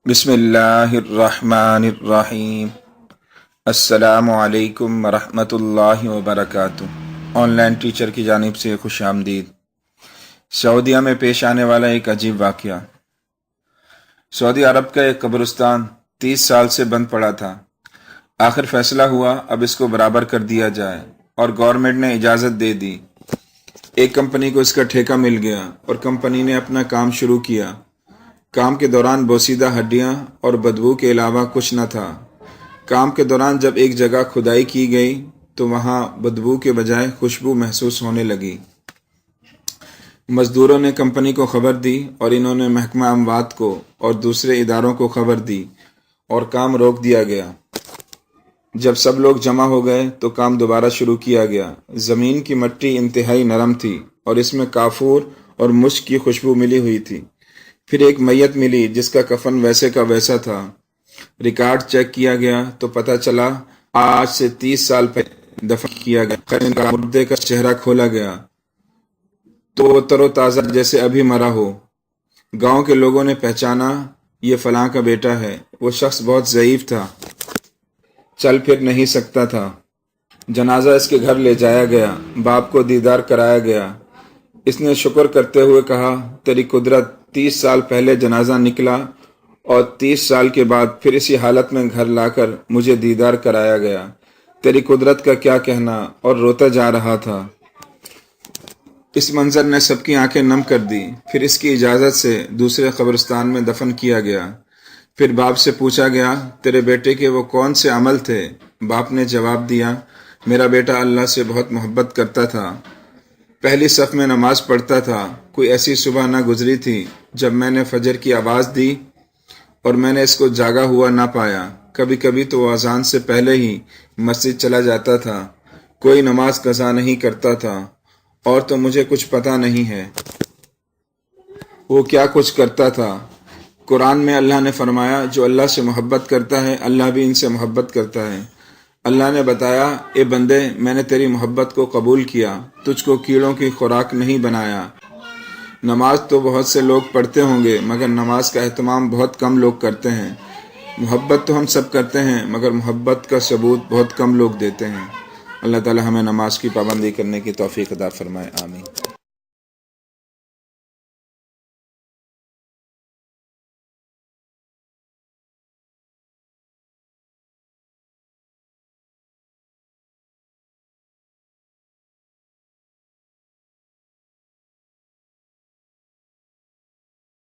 بسم اللہ الرحمن الرحیم۔ السلام علیکم ورحمۃ اللہ وبرکاتہ۔ آن لائن ٹیچر کی جانب سے خوش آمدید۔ سعودیہ میں پیش آنے والا ایک عجیب واقعہ۔ سعودی عرب کا ایک قبرستان 30 سال سے بند پڑا تھا۔ آخر فیصلہ ہوا اب اس کو برابر کر دیا جائے اور گورنمنٹ نے اجازت دے دی۔ ایک کمپنی کو اس کا ٹھیکہ مل گیا اور کمپنی نے اپنا کام شروع کیا۔ کام کے دوران بوسیدہ ہڈیاں اور بدبو کے علاوہ کچھ نہ تھا۔ کام کے دوران جب ایک جگہ کھدائی کی گئی تو وہاں بدبو کے بجائے خوشبو محسوس ہونے لگی۔ مزدوروں نے کمپنی کو خبر دی اور انہوں نے محکمہ اموات کو اور دوسرے اداروں کو خبر دی اور کام روک دیا گیا۔ جب سب لوگ جمع ہو گئے تو کام دوبارہ شروع کیا گیا۔ زمین کی مٹی انتہائی نرم تھی اور اس میں کافور اور مشک کی خوشبو ملی ہوئی تھی۔ پھر ایک میت ملی جس کا کفن ویسے کا ویسا تھا۔ ریکارڈ چیک کیا گیا تو پتہ چلا آج سے 30 سال پہلے دفن کیا گیا۔ مردے کا چہرہ کھولا گیا تو وہ تر و تازہ جیسے ابھی مرا ہو۔ گاؤں کے لوگوں نے پہچانا یہ فلاں کا بیٹا ہے۔ وہ شخص بہت ضعیف تھا، چل پھر نہیں سکتا تھا۔ جنازہ اس کے گھر لے جایا گیا، باپ کو دیدار کرایا گیا۔ اس نے شکر کرتے ہوئے کہا، تیری قدرت 30 سال پہلے جنازہ نکلا اور 30 سال کے بعد پھر اسی حالت میں گھر لا کر مجھے دیدار کرایا گیا۔ تیری قدرت کا کیا کہنا، اور روتا جا رہا تھا۔ اس منظر نے سب کی آنکھیں نم کر دی۔ پھر اس کی اجازت سے دوسرے قبرستان میں دفن کیا گیا۔ پھر باپ سے پوچھا گیا، تیرے بیٹے کے وہ کون سے عمل تھے؟ باپ نے جواب دیا، میرا بیٹا اللہ سے بہت محبت کرتا تھا، پہلی صف میں نماز پڑھتا تھا۔ کوئی ایسی صبح نہ گزری تھی جب میں نے فجر کی آواز دی اور میں نے اس کو جاگا ہوا نہ پایا۔ کبھی کبھی تو وہ اذان سے پہلے ہی مسجد چلا جاتا تھا۔ کوئی نماز قضا نہیں کرتا تھا، اور تو مجھے کچھ پتہ نہیں ہے وہ کیا کچھ کرتا تھا۔ قرآن میں اللہ نے فرمایا، جو اللہ سے محبت کرتا ہے اللہ بھی ان سے محبت کرتا ہے۔ اللہ نے بتایا، اے بندے، میں نے تیری محبت کو قبول کیا، تجھ کو کیڑوں کی خوراک نہیں بنایا۔ نماز تو بہت سے لوگ پڑھتے ہوں گے مگر نماز کا اہتمام بہت کم لوگ کرتے ہیں۔ محبت تو ہم سب کرتے ہیں مگر محبت کا ثبوت بہت کم لوگ دیتے ہیں۔ اللہ تعالی ہمیں نماز کی پابندی کرنے کی توفیق عطا فرمائے، آمین۔